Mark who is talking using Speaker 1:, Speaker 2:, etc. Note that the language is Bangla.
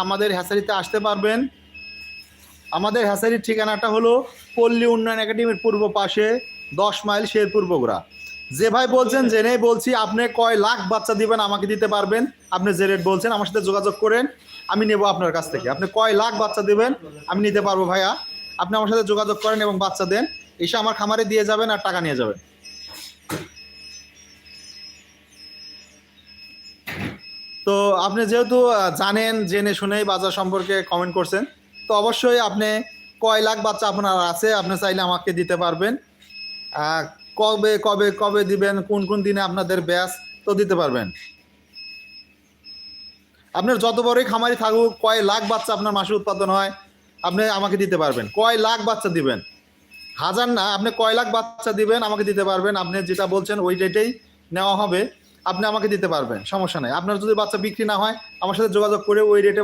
Speaker 1: আমাদের হ্যাচারিতে আসতে পারবেন। আমাদের হ্যাচারির ঠিকানাটা হলো পল্লী উন্নয়ন একাডেমির পূর্ব পাশে 10 মাইল শেরপুর বগুড়া। যে ভাই বলছেন জেনেই বলছি, আপনি কয় লাখ বাচ্চা দিবেন আমাকে দিতে পারবেন, আপনি যে রেট বলছেন আমার সাথে যোগাযোগ করেন, আমি নেব আপনার কাছ থেকে। আপনি কয় লাখ বাচ্চা দিবেন আমি নিতে পারবো ভাইয়া, আপনি আমার সাথে যোগাযোগ করেন এবং বাচ্চা দেন, এসে আমার খামারে দিয়ে যাবেন আর টাকা নিয়ে যাবেন। তো আপনি যেহেতু জানেন, জেনে শুনেই বাজার সম্পর্কে কমেন্ট করছেন, তো অবশ্যই আপনি কয় লাখ বাচ্চা আপনার আছে আপনি চাইলে আমাকে দিতে পারবেন। কবে কবে কবে দিবেন, কোন কোন দিনে আপনাদের ব্যাচ, তো দিতে পারবেন। আপনার যত বড়ই খামারি থাকুক, কয় লাখ বাচ্চা আপনার মাসে উৎপাদন হয় আপনি আমাকে দিতে পারবেন। কয় লাখ বাচ্চা দিবেন, হাজার না, আপনি কয় লাখ বাচ্চা দিবেন আমাকে দিতে পারবেন। আপনি যেটা বলছেন ওই রেটেই নেওয়া হবে, আপনি আমাকে দিতে পারবেন, সমস্যা নেই। আপনার যদি বাচ্চা বিক্রি না হয় আমার সাথে যোগাযোগ করে ওই রেটে